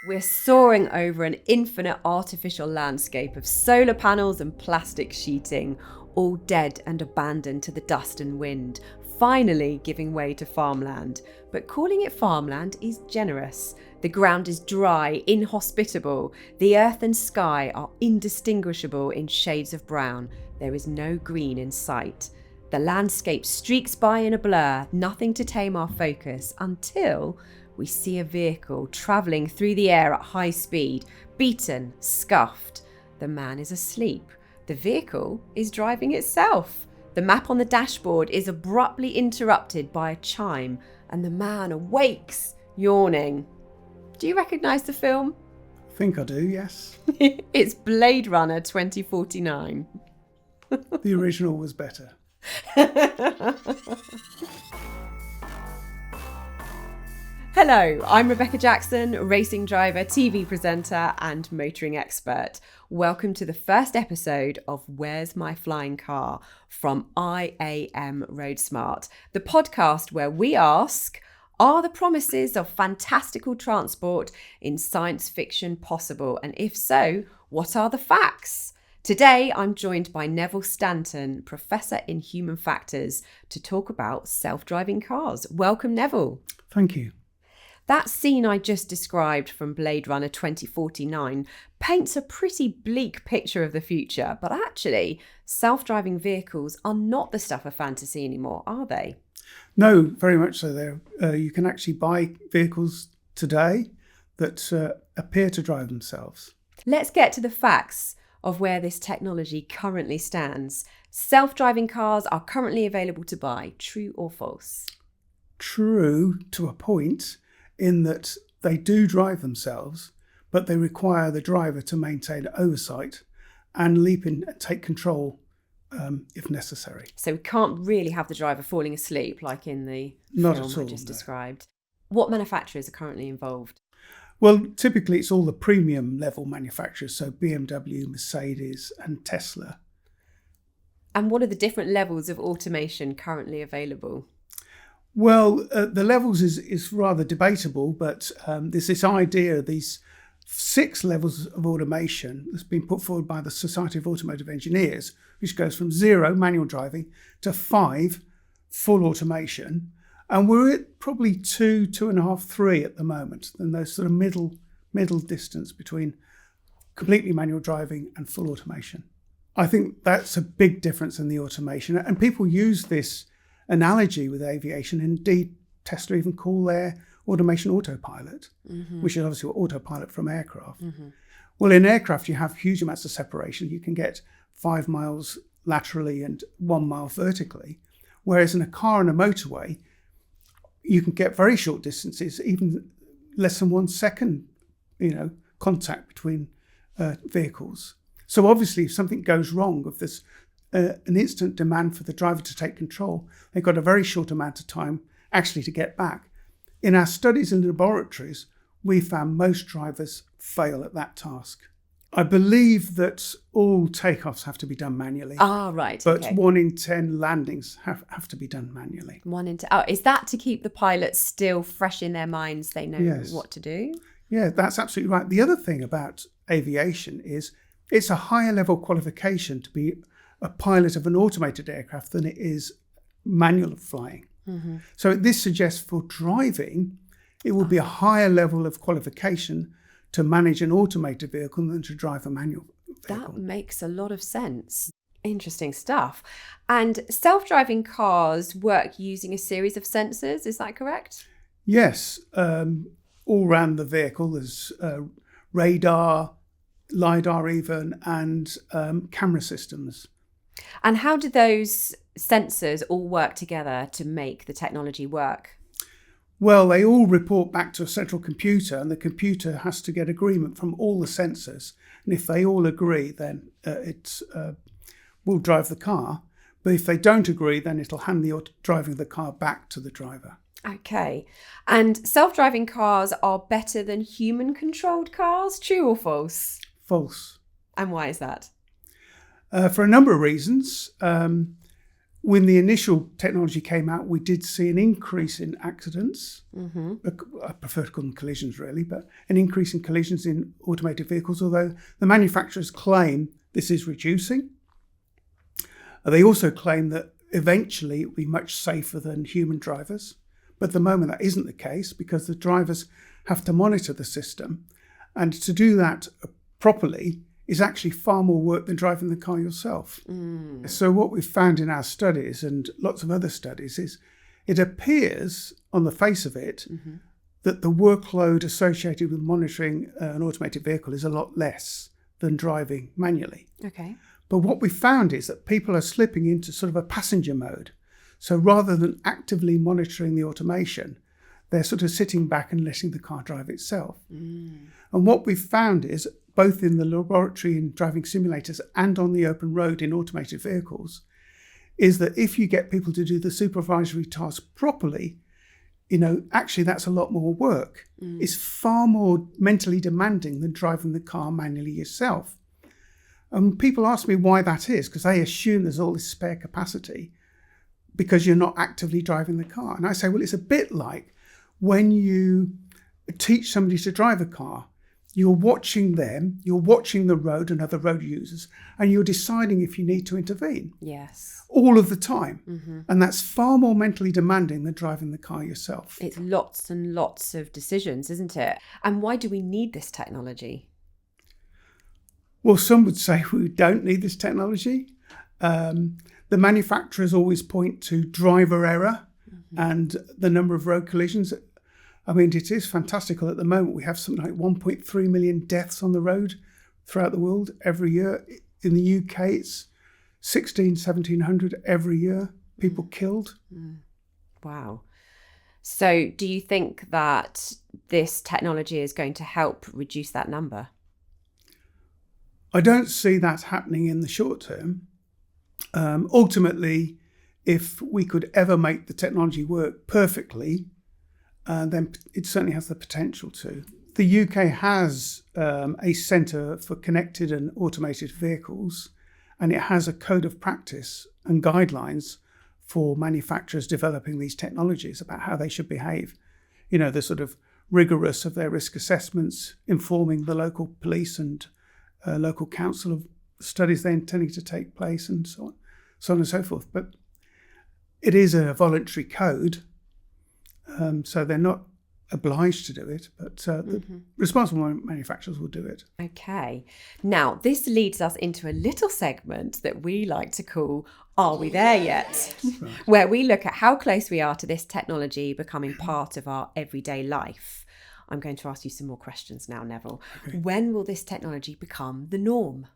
We're soaring over an infinite artificial landscape of solar panels and plastic sheeting, all dead and abandoned to the dust and wind, finally giving way to farmland. But calling it farmland is generous. The ground is dry, inhospitable. The earth and sky are indistinguishable in shades of brown. There is no green in sight. The landscape streaks by in a blur, nothing to tame our focus, until we see a vehicle travelling through the air at high speed, beaten, scuffed. The man is asleep. The vehicle is driving itself. The map on the dashboard is abruptly interrupted by a chime, and the man awakes, yawning. Do you recognise the film? I think I do, yes. It's Blade Runner 2049. The original was better. Hello, I'm Rebecca Jackson, racing driver, TV presenter and motoring expert. Welcome to the first episode of Where's My Flying Car from IAM Road Smart, the podcast where we ask, are the promises of fantastical transport in science fiction possible? And if so, what are the facts? Today, I'm joined by Neville Stanton, Professor in Human Factors, to talk about self-driving cars. Welcome, Neville. Thank you. That scene I just described from Blade Runner 2049 paints a pretty bleak picture of the future, but actually, self-driving vehicles are not the stuff of fantasy anymore, are they? No, very much so. You can actually buy vehicles today that appear to drive themselves. Let's get to the facts of where this technology currently stands. Self-driving cars are currently available to buy. True or false? True to a point, in that they do drive themselves, but they require the driver to maintain oversight and leap in and take control if necessary. So we can't really have the driver falling asleep like in the Not film at all, I just no. described. What manufacturers are currently involved? Well, typically it's all the premium level manufacturers, so BMW, Mercedes and Tesla. And what are the different levels of automation currently available? Well, the levels is rather debatable, but there's this idea of these 6 levels of automation that's been put forward by the Society of Automotive Engineers, which goes from 0, manual driving, to 5, full automation. And we're at probably 2, 2.5, 3 at the moment, and those sort of middle distance between completely manual driving and full automation. I think that's a big difference in the automation, and people use this analogy with aviation. Indeed, Tesla even call their automation autopilot, which is obviously autopilot from aircraft. Well, in aircraft, you have huge amounts of separation. You can get 5 miles laterally and 1 mile vertically, whereas in a car on a motorway, you can get very short distances, even less than 1 second, contact between vehicles. So obviously, if something goes wrong, if there's an instant demand for the driver to take control, they've got a very short amount of time actually to get back. In our studies in laboratories, we found most drivers fail at that task. I believe that all takeoffs have to be done manually. Ah, right. But okay. 1 in 10 landings have to be done manually. 1 in 10. Oh, is that to keep the pilots still fresh in their minds? They know Yes. what to do? Yeah, that's absolutely right. The other thing about aviation is it's a higher level qualification to be a pilot of an automated aircraft than it is manual flying. So this suggests for driving, it will be a higher level of qualification to manage an automated vehicle than to drive a manual vehicle. That makes a lot of sense. Interesting stuff. And self-driving cars work using a series of sensors, is that correct? Yes, all around the vehicle there's radar, LiDAR even, and camera systems. And how do those sensors all work together to make the technology work? Well, they all report back to a central computer, and the computer has to get agreement from all the sensors. And if they all agree, then it will drive the car. But if they don't agree, then it'll hand the driving of the car back to the driver. Okay. And self-driving cars are better than human-controlled cars, true or false? False. And why is that? For a number of reasons. when the initial technology came out, we did see an increase in accidents. I prefer to call them collisions, really, but an increase in collisions in automated vehicles, although the manufacturers claim this is reducing. They also claim that eventually it will be much safer than human drivers. But at the moment, that isn't the case because the drivers have to monitor the system. And to do that properly is actually far more work than driving the car yourself. So what we've found in our studies and lots of other studies is it appears on the face of it that the workload associated with monitoring an automated vehicle is a lot less than driving manually. Okay. But what we found is that people are slipping into sort of a passenger mode. So rather than actively monitoring the automation, they're sort of sitting back and letting the car drive itself. And what we've found is, both in the laboratory in driving simulators and on the open road in automated vehicles, is that if you get people to do the supervisory task properly, actually that's a lot more work. It's far more mentally demanding than driving the car manually yourself. And people ask me why that is, because they assume there's all this spare capacity because you're not actively driving the car. And I say, well, it's a bit like when you teach somebody to drive a car. You're watching them, you're watching the road and other road users, and you're deciding if you need to intervene. Yes. All of the time. And that's far more mentally demanding than driving the car yourself. It's lots and lots of decisions, isn't it? And why do we need this technology? Well, some would say we don't need this technology. The manufacturers always point to driver error and the number of road collisions. I mean, it is fantastical at the moment. We have something like 1.3 million deaths on the road throughout the world every year. In the UK, it's 1,700 every year, people killed. Wow. So do you think that this technology is going to help reduce that number? I don't see that happening in the short term. Ultimately, if we could ever make the technology work perfectly, then it certainly has the potential to. The UK has a centre for connected and automated vehicles, and it has a code of practice and guidelines for manufacturers developing these technologies about how they should behave. The sort of rigorous of their risk assessments, informing the local police and local council of studies they're intending to take place, and so on and so forth. But it is a voluntary code, so they're not obliged to do it, but the responsible manufacturers will do it. Okay. Now, this leads us into a little segment that we like to call Are We There Yet? Right. Where we look at how close we are to this technology becoming part of our everyday life. I'm going to ask you some more questions now, Neville. Okay. When will this technology become the norm?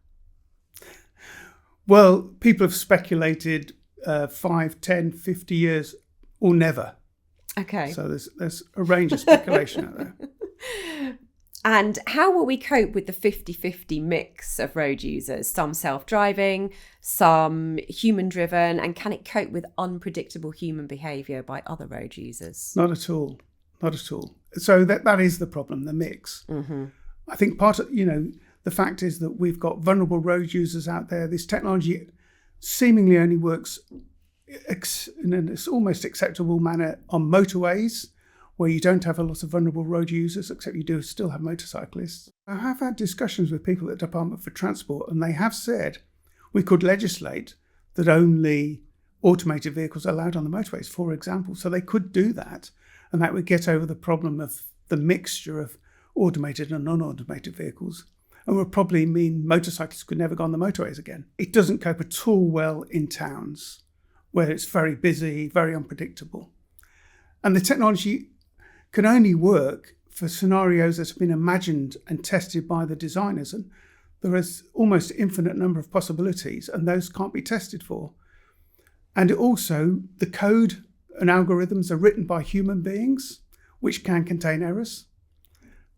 Well, people have speculated 5, 10, 50 years or never. Okay. So there's a range of speculation out there. And how will we cope with the 50-50 mix of road users? Some self-driving, some human-driven, and can it cope with unpredictable human behaviour by other road users? Not at all. Not at all. So that is the problem, the mix. I think part of, the fact is that we've got vulnerable road users out there. This technology seemingly only works in an almost acceptable manner on motorways where you don't have a lot of vulnerable road users, except you do still have motorcyclists. I have had discussions with people at the Department for Transport, and they have said we could legislate that only automated vehicles are allowed on the motorways, for example. So they could do that, and that would get over the problem of the mixture of automated and non-automated vehicles, and would probably mean motorcyclists could never go on the motorways again. It doesn't cope at all well in towns where it's very busy, very unpredictable. And the technology can only work for scenarios that have been imagined and tested by the designers. And there is almost an infinite number of possibilities, and those can't be tested for. And also, the code and algorithms are written by human beings, which can contain errors.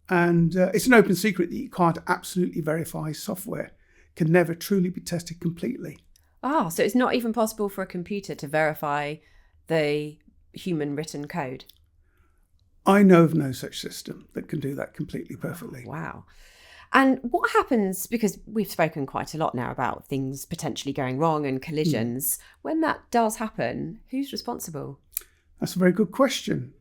And it's an open secret that you can't absolutely verify software, can never truly be tested completely. Ah, so it's not even possible for a computer to verify the human written code? I know of no such system that can do that completely perfectly. Wow. And what happens, because we've spoken quite a lot now about things potentially going wrong and collisions, when that does happen, who's responsible? That's a very good question.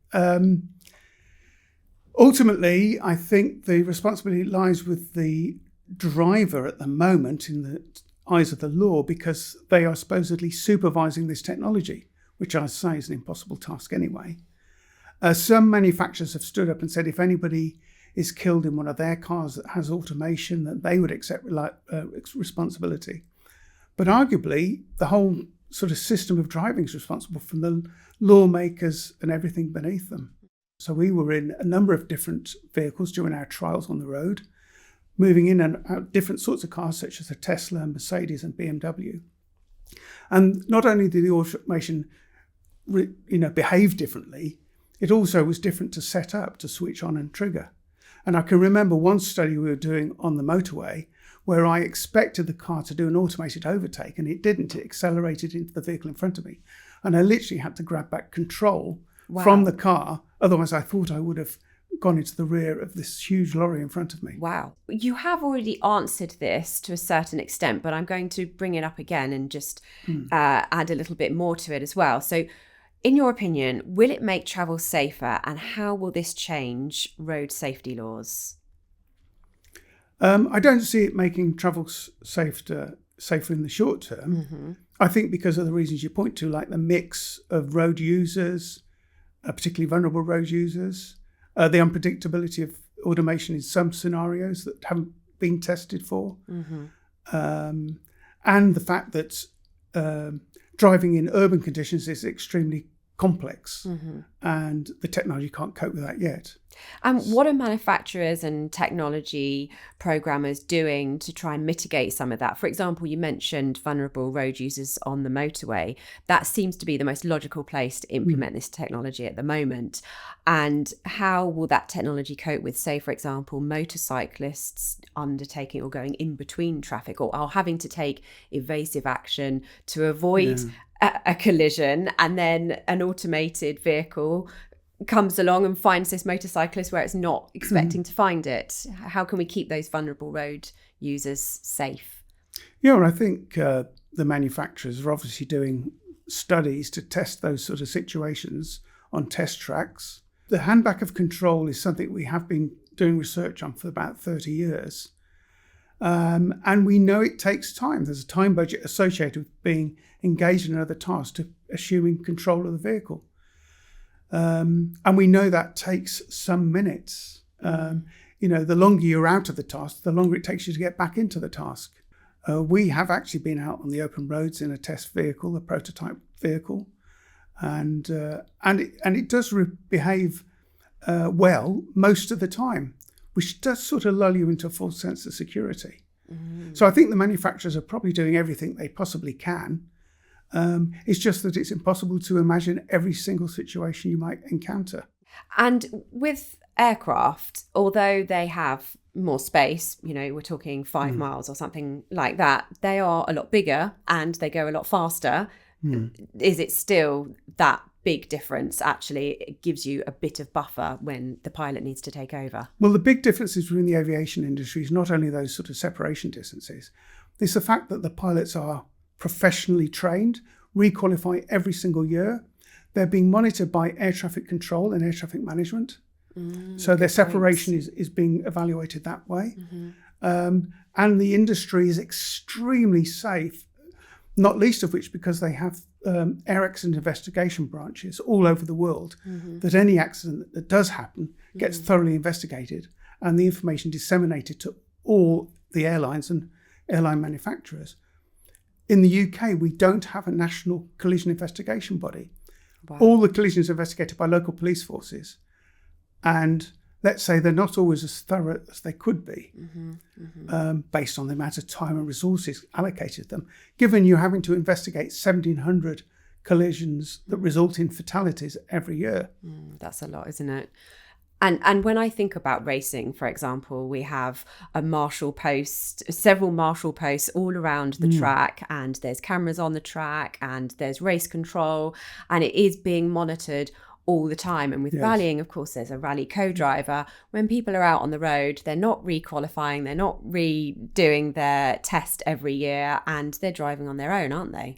Ultimately, I think the responsibility lies with the driver at the moment in the eyes of the law, because they are supposedly supervising this technology, which I say is an impossible task anyway. Some manufacturers have stood up and said if anybody is killed in one of their cars that has automation, that they would accept responsibility. But arguably, the whole sort of system of driving is responsible from the lawmakers and everything beneath them. So we were in a number of different vehicles during our trials on the road, moving in and out different sorts of cars, such as a Tesla, Mercedes and BMW. And not only did the automation behave differently, it also was different to set up, to switch on and trigger. And I can remember one study we were doing on the motorway where I expected the car to do an automated overtake, and it didn't. It accelerated into the vehicle in front of me. And I literally had to grab back control from the car. Otherwise, I thought I would have gone into the rear of this huge lorry in front of me. Wow. You have already answered this to a certain extent, but I'm going to bring it up again and just add a little bit more to it as well. So in your opinion, will it make travel safer, and how will this change road safety laws? I don't see it making travel safer in the short term. Mm-hmm. I think because of the reasons you point to, like the mix of road users, particularly vulnerable road users, the unpredictability of automation in some scenarios that haven't been tested for, and the fact that driving in urban conditions is extremely complex, and the technology can't cope with that yet. And what are manufacturers and technology programmers doing to try and mitigate some of that? For example, you mentioned vulnerable road users on the motorway. That seems to be the most logical place to implement this technology at the moment. And how will that technology cope with, say, for example, motorcyclists undertaking or going in between traffic, or are having to take evasive action to avoid a collision, and then an automated vehicle comes along and finds this motorcyclist where it's not expecting to find it? How can we keep those vulnerable road users safe? Yeah, well, I think the manufacturers are obviously doing studies to test those sort of situations on test tracks. The handback of control is something we have been doing research on for about 30 years. And we know it takes time. There's a time budget associated with being engaged in another task to assuming control of the vehicle. And we know that takes some minutes. The longer you're out of the task, the longer it takes you to get back into the task. We have actually been out on the open roads in a test vehicle, a prototype vehicle, and it does behave well most of the time, which does sort of lull you into a false sense of security. So I think the manufacturers are probably doing everything they possibly can. It's just that it's impossible to imagine every single situation you might encounter. And with aircraft, although they have more space, we're talking 5 miles or something like that, they are a lot bigger and they go a lot faster. Is it still that big difference? Actually, it gives you a bit of buffer when the pilot needs to take over. Well, the big differences within the aviation industry is not only those sort of separation distances, it's the fact that the pilots are professionally trained, requalify every single year. They're being monitored by air traffic control and air traffic management. So their separation is being evaluated that way. And the industry is extremely safe, not least of which because they have air accident investigation branches all over the world, that any accident that does happen gets thoroughly investigated and the information disseminated to all the airlines and airline manufacturers. In the UK, we don't have a national collision investigation body. Wow. All the collisions are investigated by local police forces. And let's say they're not always as thorough as they could be, based on the amount of time and resources allocated them. Given you're having to investigate 1,700 collisions that result in fatalities every year. That's a lot, isn't it? And when I think about racing, for example, we have several marshal posts all around the track, and there's cameras on the track, and there's race control, and it is being monitored all the time. And with rallying, of course, there's a rally co-driver. When people are out on the road, they're not re-qualifying, they're not redoing their test every year, and they're driving on their own, aren't they?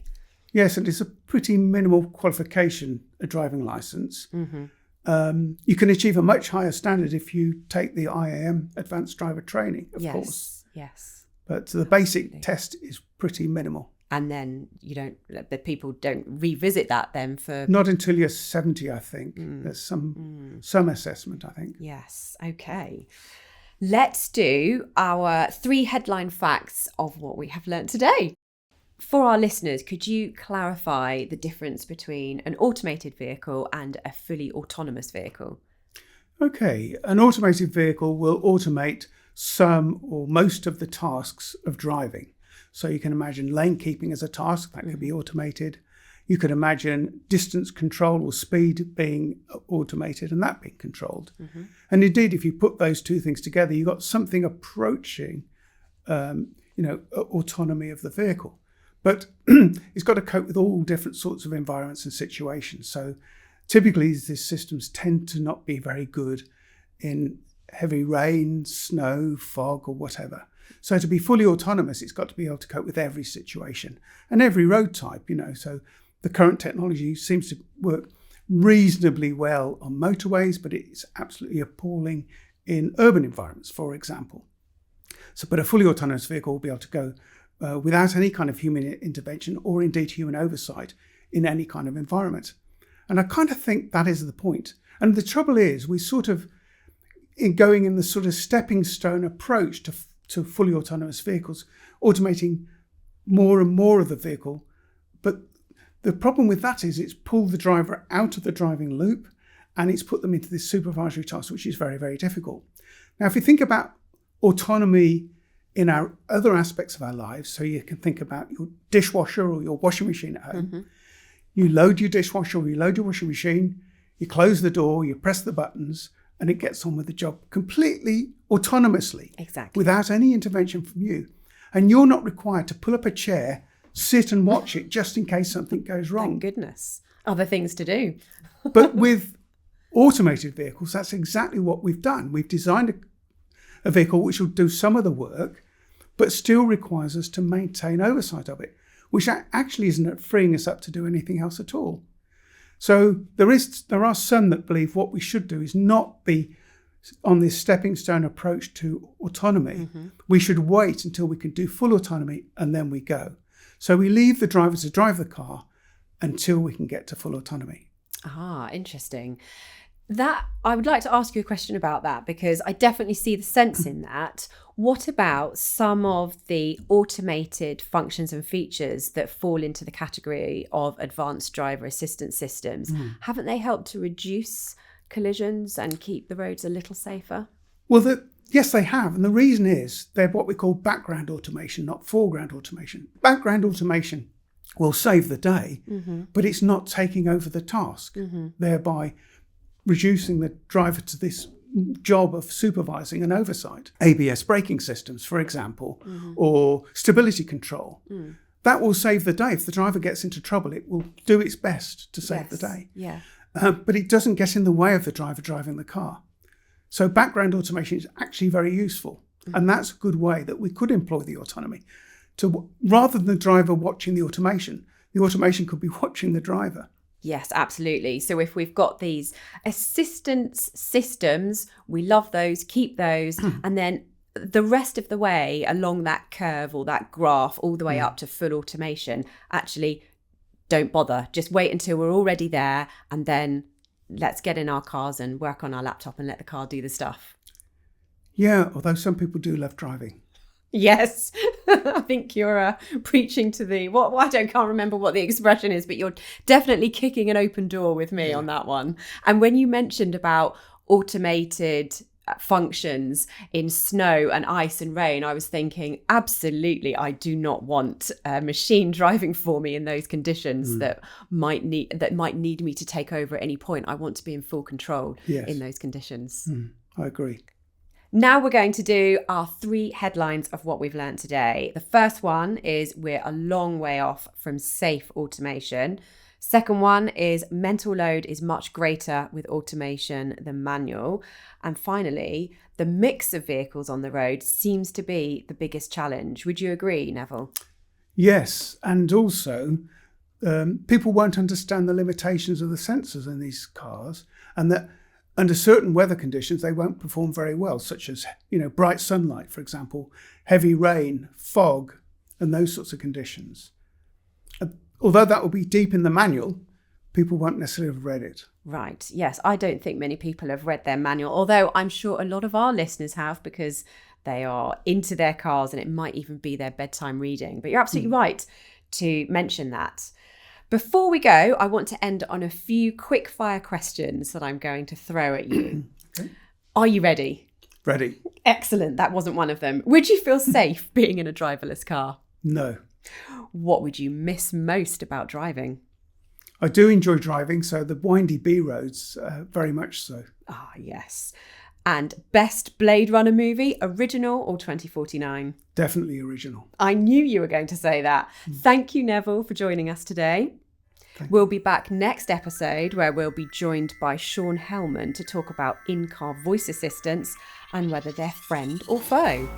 Yes, and it's a pretty minimal qualification, a driving licence. You can achieve a much higher standard if you take the IAM Advanced Driver Training, of course. Yes. But the basic test is pretty minimal. And then the people don't revisit that then for... Not until you're 70, I think. There's some assessment, I think. Yes, okay. Let's do our 3 headline facts of what we have learnt today. For our listeners, could you clarify the difference between an automated vehicle and a fully autonomous vehicle? Okay, an automated vehicle will automate some or most of the tasks of driving. So you can imagine lane keeping as a task that could be automated. You could imagine distance control or speed being automated and that being controlled. And indeed, if you put those two things together, you've got something approaching, autonomy of the vehicle. But it's got to cope with all different sorts of environments and situations. So typically, these systems tend to not be very good in heavy rain, snow, fog, or whatever. So to be fully autonomous, it's got to be able to cope with every situation and every road type, So the current technology seems to work reasonably well on motorways, but it's absolutely appalling in urban environments, for example. But a fully autonomous vehicle will be able to go without any kind of human intervention or indeed human oversight in any kind of environment. And I kind of think that is the point. And the trouble is, we sort of, going in the sort of stepping stone approach to fully autonomous vehicles, automating more and more of the vehicle. But the problem with that is it's pulled the driver out of the driving loop and it's put them into this supervisory task, which is very, very difficult. Now, if you think about autonomy in our other aspects of our lives, so you can think about your dishwasher or your washing machine at home. You load your dishwasher or you load your washing machine, you close the door, you press the buttons, and it gets on with the job completely autonomously. Exactly. Without any intervention from you. And you're not required to pull up a chair, sit and watch it just in case something goes wrong. Thank goodness. Other things to do. But with automated vehicles, that's exactly what we've done. We've designed a vehicle which will do some of the work, but still requires us to maintain oversight of it, which actually isn't freeing us up to do anything else at all. So there are some that believe what we should do is not be on this stepping stone approach to autonomy. We should wait until we can do full autonomy and then we go. So we leave the driver to drive the car until we can get to full autonomy. Ah, interesting. I would like to ask you a question about that because I definitely see the sense in that. What about some of the automated functions and features that fall into the category of advanced driver assistance systems? Haven't they helped to reduce collisions and keep the roads a little safer? Well, yes, they have. And the reason is they're what we call background automation, not foreground automation. Background automation will save the day, but it's not taking over the task, thereby reducing the driver to this job of supervising and oversight. ABS braking systems, for example, or stability control. That will save the day. If the driver gets into trouble, it will do its best to save the day. Yeah. But it doesn't get in the way of the driver driving the car. So background automation is actually very useful. And that's a good way that we could employ the autonomy. Rather than the driver watching the automation could be watching the driver. Yes, absolutely. So if we've got these assistance systems, we love those, keep those, and then the rest of the way along that curve or that graph all the way up to full automation, actually don't bother. Just wait until we're already there and then let's get in our cars and work on our laptop and let the car do the stuff. Yeah, although some people do love driving. Yes, I think you're preaching to the can't remember what the expression is, but you're definitely kicking an open door with me on that one. And when you mentioned about automated functions in snow and ice and rain, I was thinking, absolutely, I do not want a machine driving for me in those conditions that might need me to take over at any point. I want to be in full control in those conditions. I agree. Now we're going to do our 3 headlines of what we've learned today. The first one is we're a long way off from safe automation. Second one is mental load is much greater with automation than manual. And finally, the mix of vehicles on the road seems to be the biggest challenge. Would you agree, Neville? Yes, and also people won't understand the limitations of the sensors in these cars, and that under certain weather conditions they won't perform very well, such as bright sunlight, for example, heavy rain, fog, and those sorts of conditions. Although that will be deep in the manual, people won't necessarily have read it. Right. Yes, I don't think many people have read their manual, although I'm sure a lot of our listeners have, because they are into their cars and it might even be their bedtime reading. But you're absolutely right to mention that. Before we go, I want to end on a few quick fire questions that I'm going to throw at you. Okay. Are you ready? Ready. Excellent. That wasn't one of them. Would you feel safe being in a driverless car? No. What would you miss most about driving? I do enjoy driving, so the windy B roads, very much so. Ah, yes. And best Blade Runner movie, original or 2049? Definitely original. I knew you were going to say that. Thank you, Neville, for joining us today. We'll be back next episode where we'll be joined by Sean Hellman to talk about in-car voice assistants and whether they're friend or foe.